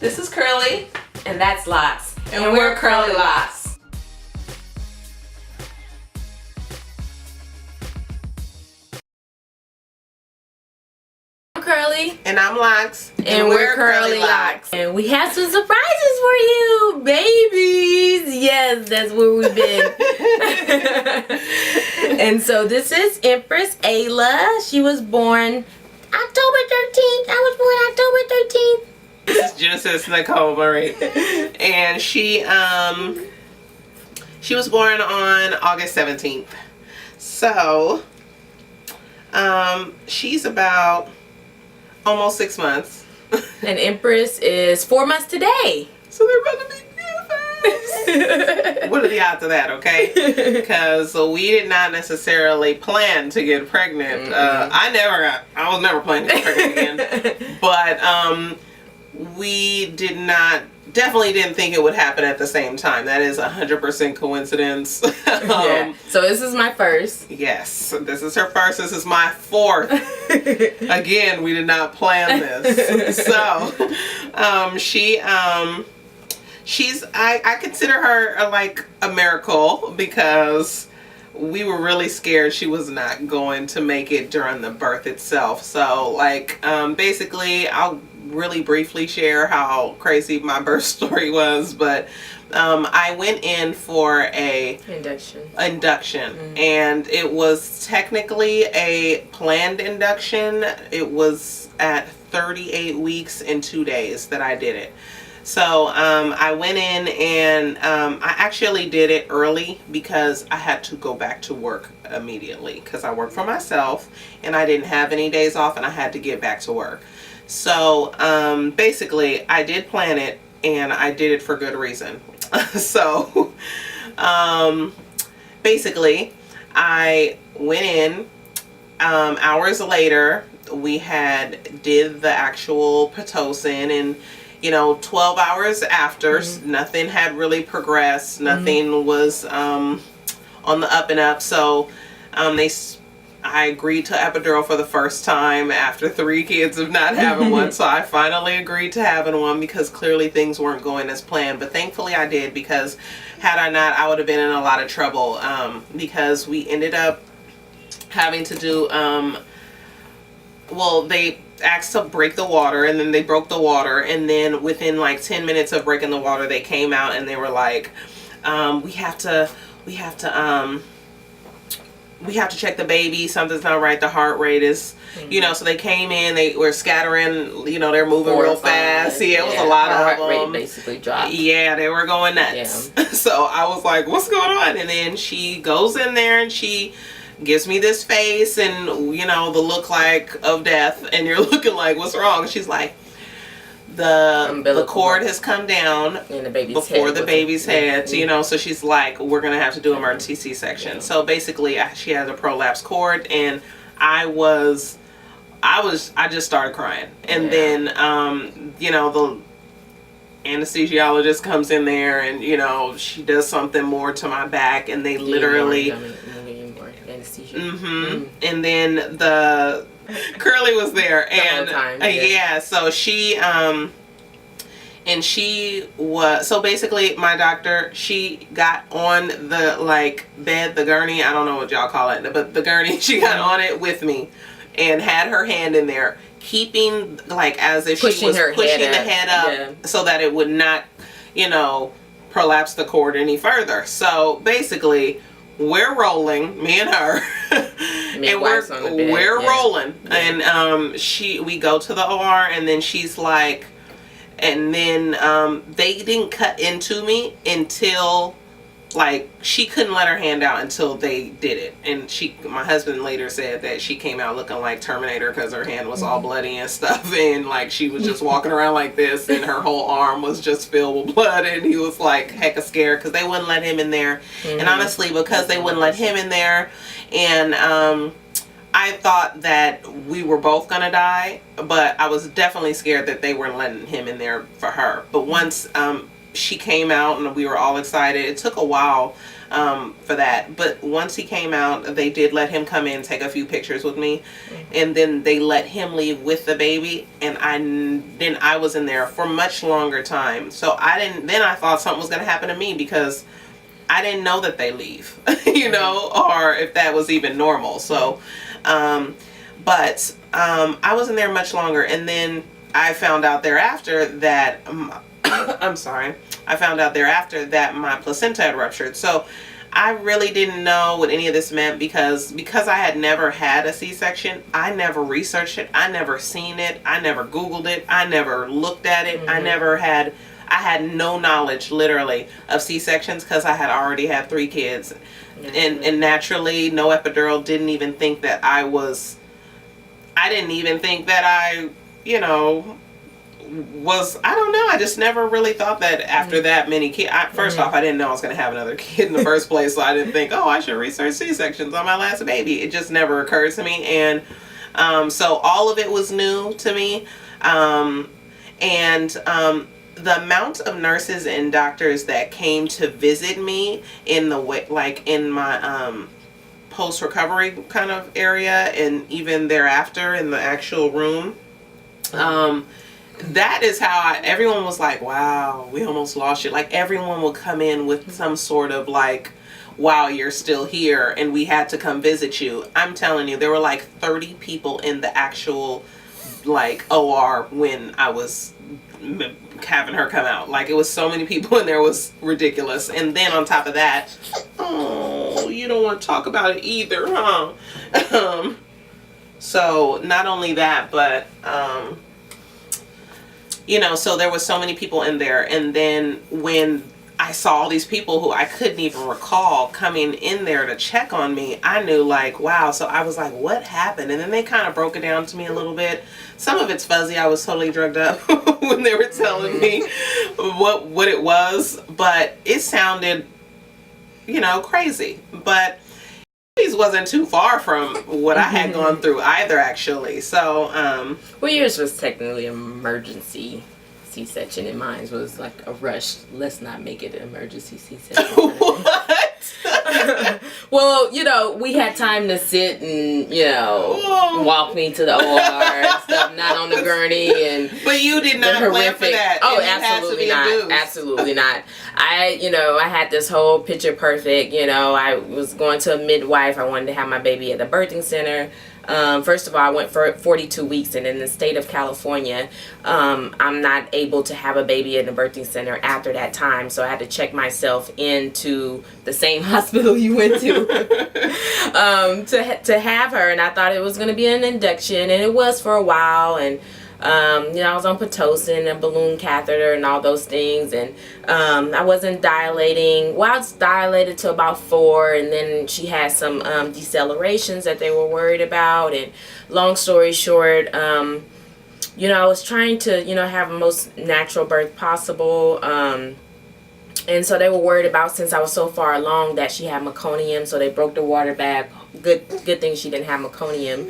This is Curly, and that's Locs, and we're Curlie Locs. I'm Curly, and I'm Locs, and we're Curlie Locs, and we have some surprises for you, babies. Yes, that's where we've been. And so this is Empress Ayla. She was born October 13th. I was born October 13th. This is Genesis Nicole Marie, and she was born on August 17th. So she's about almost 6 months. And Empress is 4 months today. So they're about to be what are the odds of that, okay? Because we did not necessarily plan to get pregnant. I was never planning to get pregnant again. But we definitely didn't think it would happen at the same time. That is 100% coincidence. Yeah. So this is my first. Yes, this is her first. This is my fourth. Again, we did not plan this. So I consider her like a miracle, because we were really scared she was not going to make it during the birth itself. So like basically I'll really briefly share how crazy my birth story was, but I went in for a induction and it was technically a planned induction. It was at 38 weeks and 2 days that I did it. So I went in and I actually did it early because I had to go back to work immediately, because I work for myself and I didn't have any days off and I had to get back to work. So basically I did plan it, and I did it for good reason. So basically I went in, hours later we did the actual Pitocin, and 12 hours after, nothing had really progressed. Nothing was on the up and up. So I agreed to epidural for the first time after 3 kids of not having one. So I finally agreed to having one, because clearly things weren't going as planned. But thankfully I did, because had I not, I would have been in a lot of trouble, because we ended up having to do, well, they asked to break the water, and then they broke the water, and then within like 10 minutes of breaking the water, they came out and they were like, we have to check the baby, something's not right, the heart rate is, so they came in, they were scattering, they're moving real fast. Yeah, it was a lot of them. Heart rate basically dropped. Yeah, they were going nuts. Yeah. So I was like, what's going on? And then she goes in there and she gives me this face and the look like of death, and you're looking like, what's wrong? She's like, the cord has come down before the baby's head, so she's like, we're gonna have to do emergency C-section. So basically she has a prolapsed cord, and I just started crying. And then the anesthesiologist comes in there, and she does something more to my back, and they literally anesthesia. And then the Curly was there, and so she was, so basically my doctor, she got on the bed, the gurney, I don't know what y'all call it, but the gurney, she got on it with me and had her hand in there, keeping as if she was pushing the head up, so that it would not prolapse the cord any further. So basically we're rolling, me and her, and we're rolling, and we go to the OR, and then she's like, and then they didn't cut into me until she couldn't let her hand out until they did it. And my husband later said that she came out looking like Terminator, because her hand was all bloody and stuff, and she was just walking around like this, and her whole arm was just filled with blood, and he was like hecka scared, because they wouldn't let him in there. And honestly, because they wouldn't let him in there, and I thought that we were both gonna die, but I was definitely scared that they weren't letting him in there for her. But once she came out and we were all excited, it took a while for that. But once he came out, they did let him come in, take a few pictures with me, and then they let him leave with the baby. And I was in there for much longer time. So I thought something was going to happen to me because I didn't know that they leave, you know, or if that was even normal. So, I was in there much longer, and then I found out thereafter that I found out thereafter that my placenta had ruptured. So I really didn't know what any of this meant because I had never had a C-section. I never researched it. I never seen it. I never Googled it. I never looked at it. I had no knowledge literally of C-sections because I had already had 3 kids. And naturally, no epidural. Didn't even think that I didn't even think that I, you know, I don't know. I just never really thought that after that many kids. First off, I didn't know I was going to have another kid in the first place. So I didn't think, oh, I should research C-sections on my last baby. It just never occurred to me. And so all of it was new to me. The amount of nurses and doctors that came to visit me in the way, like in my post-recovery kind of area, and even thereafter in the actual room, that is how everyone was like, wow, we almost lost you. Like everyone would come in with some sort of like, wow, you're still here and we had to come visit you. I'm telling you, there were like 30 people in the actual like OR when I was having her come out. Like it was so many people in there, it was ridiculous. And then on top of that, oh, you don't want to talk about it either, huh? So not only that, but you know, so there was so many people in there. And then when I saw all these people who I couldn't even recall coming in there to check on me, I knew like, wow. So I was like, what happened? And then they kind of broke it down to me a little bit. Some of it's fuzzy. I was totally drugged up when they were telling me what it was, but it sounded, you know, crazy. But it wasn't too far from what I had gone through either, actually. So, well, yours was technically an emergency C-section, and mine was like a rush. Let's not make it an emergency C-section. What? Well, you know, we had time to sit and, you know, walk me to the OR and stuff, not on the gurney. But you did not plan for that. Oh, absolutely not. Absolutely not. I had this whole picture perfect. You know, I was going to a midwife. I wanted to have my baby at the birthing center. First of all, I went for 42 weeks, and in the state of California, I'm not able to have a baby in the birthing center after that time. So I had to check myself into the same hospital you went to to have her. And I thought it was going to be an induction, and it was for a while. And I was on Pitocin and balloon catheter and all those things, and I wasn't dilating. Well, I was dilated to about 4, and then she had some decelerations that they were worried about. And long story short, I was trying to have the most natural birth possible, and so they were worried about, since I was so far along, that she had meconium, so they broke the water bag. Good thing she didn't have meconium.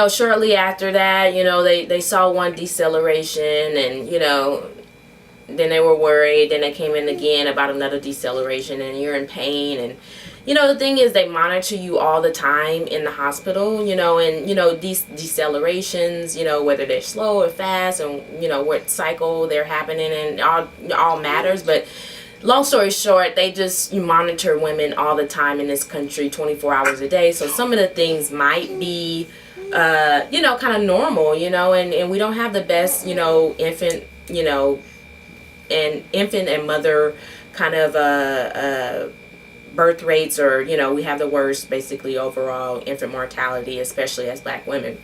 Shortly after that, they saw one deceleration, and, then they were worried. Then they came in again about another deceleration, and you're in pain. And, the thing is, they monitor you all the time in the hospital, and, these decelerations, whether they're slow or fast, and, what cycle they're happening in, all matters. But long story short, they just monitor women all the time in this country, 24 hours a day. So some of the things might be kind of normal, and we don't have the best, infant and mother kind of birth rates, or, we have the worst, basically, overall infant mortality, especially as Black women.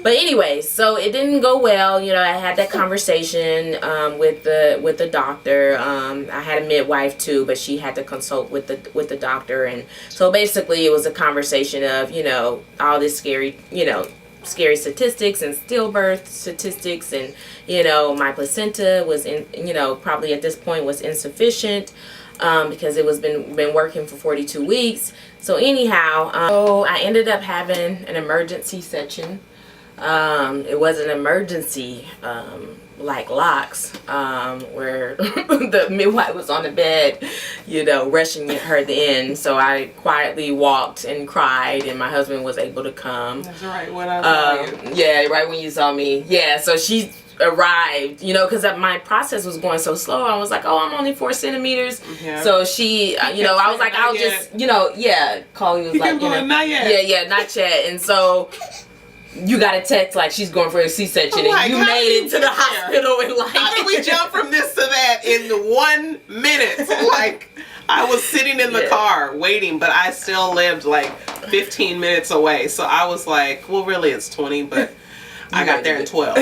But anyway, so it didn't go well. I had that conversation with the doctor. I had a midwife too, but she had to consult with the doctor. And so basically it was a conversation of, all this scary statistics and stillbirth statistics, and my placenta was probably at this point was insufficient, because it was been working for 42 weeks. So anyhow, so I ended up having an emergency section. It was an emergency like Locs, where the midwife was on the bed, you know, rushing her in. So I quietly walked and cried, and my husband was able to come. That's right, when I saw you. Yeah, right when you saw me. Yeah, so she arrived, you know, because my process was going so slow. I was like, oh, I'm only 4 centimeters. Yeah. So she, you know, I was like, I'll just, you know, yeah. Colleen was like, you know, not yet. Yeah, not yet. And so you got a text like she's going for a C-section, and you made it to the hospital in like. How did we jump from this to that in 1 minute? Like, I was sitting in the car waiting, but I still lived like 15 minutes away. So I was like, well, really, it's 20, but. I got there at 12.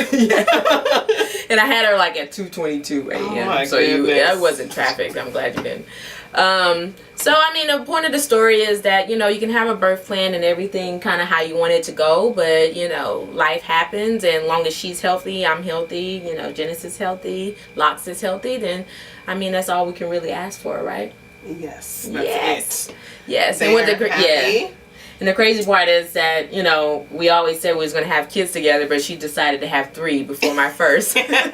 And I had her like at 2:22 a.m. Oh, so I wasn't traffic. I'm glad you didn't. So I mean, the point of the story is that, you know, you can have a birth plan and everything kind of how you want it to go, but you know, life happens, and as long as she's healthy, I'm healthy, you know, Genesis healthy, Locs is healthy, then I mean, that's all we can really ask for, right? Yes. That's it. Yes. And with the And the crazy part is that, you know, we always said we was going to have kids together, but she decided to have 3 before my first. And so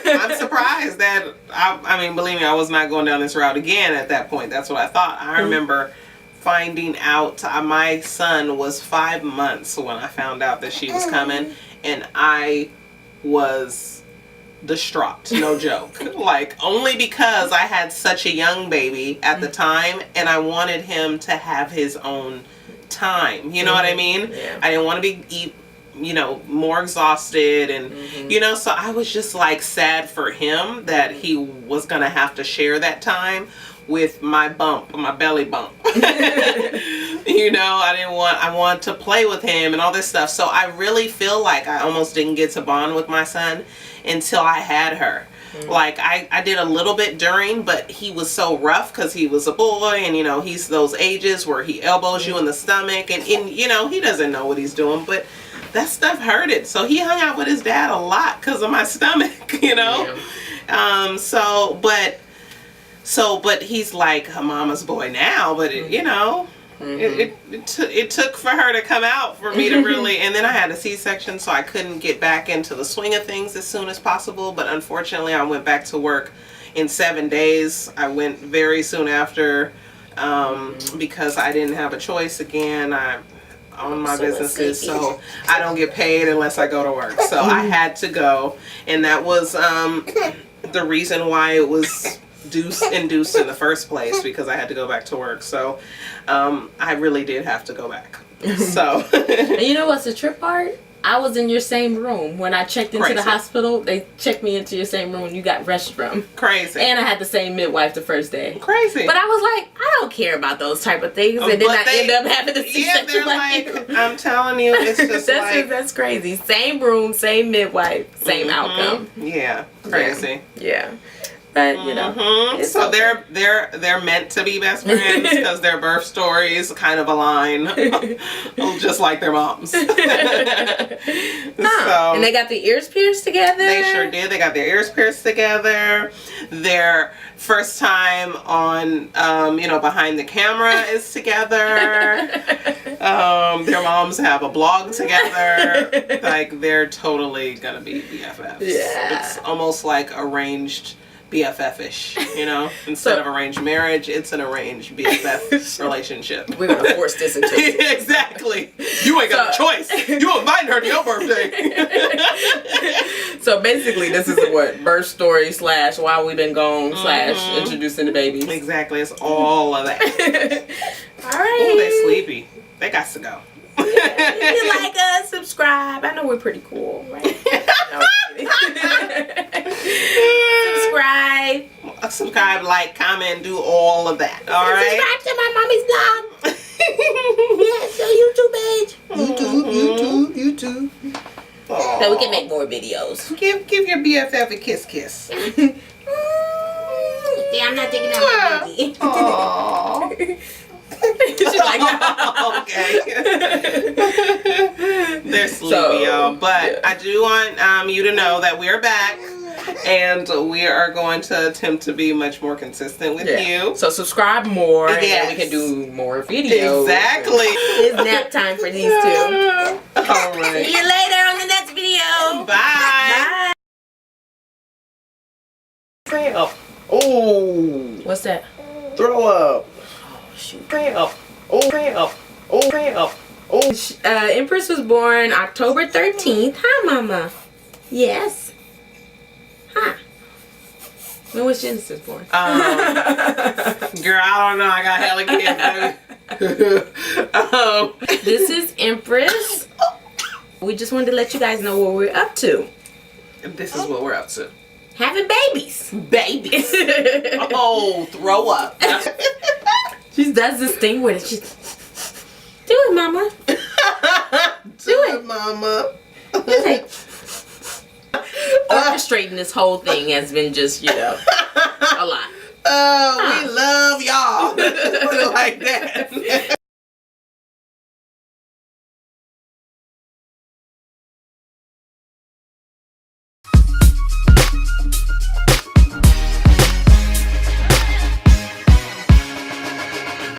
I'm surprised that, I mean, believe me, I was not going down this route again at that point. That's what I thought. I remember finding out my son was 5 months when I found out that she was coming, and I was distraught, no joke. Like, only because I had such a young baby at the time, and I wanted him to have his own time, you know what I mean? I didn't want to be you know, more exhausted, and you know, so I was just like sad for him that he was gonna have to share that time with my belly bump. You know, I want to play with him and all this stuff. So I really feel like I almost didn't get to bond with my son until I had her. Like, I did a little bit during, but he was so rough because he was a boy, and you know, he's those ages where he elbows you in the stomach, and you know, he doesn't know what he's doing, but that stuff hurted. So he hung out with his dad a lot because of my stomach, you know. But he's like a mama's boy now, but it, you know, it took for her to come out for me to really, and then I had a C-section, so I couldn't get back into the swing of things as soon as possible. But unfortunately, I went back to work in 7 days. I went very soon after because I didn't have a choice. Again, I own my businesses, so I don't get paid unless I go to work. So I had to go, and that was the reason why it was induced in the first place, because I had to go back to work. So I really did have to go back. So and you know what's the trip part? I was in your same room when I checked into the hospital. They checked me into your same room and you got rushed from. Crazy. And I had the same midwife the first day. Crazy. But I was like, I don't care about those type of things. And then I end up having a C-section. They're like, I'm telling you, it's just that's crazy. Same room, same midwife, same outcome. Yeah. Crazy. Yeah. But you know, so they're meant to be best friends because their birth stories kind of align, just like their moms. So, and they got the ears pierced together. They sure did. They got their ears pierced together. Their first time on, you know, behind the camera is together. Their moms have a blog together. Like, they're totally gonna be BFFs. Yeah, it's almost like arranged BFF-ish, you know? Instead of arranged marriage, it's an arranged BFF relationship. We're gonna force this into it. Exactly. You ain't got a choice. You invited her to your birthday. So basically, this is what birth story / while we've been gone / introducing the babies. Exactly. It's all of that. All right. Oh, they're sleepy. They got to go. Yeah, if you like us, subscribe. I know we're pretty cool, right? Subscribe, like, comment, do all of that. All right. Subscribe to my mommy's blog. Yes, so YouTube. Aww. So we can make more videos. Give your BFF a kiss. See, I'm not taking out my baby. Aww. She's like, okay. They're sleepy, y'all. But I do want you to know that we're back. And we are going to attempt to be much more consistent with you. So subscribe more, and then we can do more videos. Exactly. It's nap time for these two. All right. See you later on the next video. video. Bye. Bye. Oh. What's that? Throw up. Oh, shoot. Cramp. Oh, cramp. Oh, cramp. Oh. Empress was born October 13th. Hi, Mama. Yes. Hi. When was Genesis born? Girl, I don't know. I got hella kids. This is Empress. We just wanted to let you guys know what we're up to. This is what we're up to. Having babies. Babies. Oh, throw up. She does this thing with it. She's, do it, Mama. Do it, Mama. Like, orchestrating this whole thing has been just, a lot. Oh, we love y'all. Like that.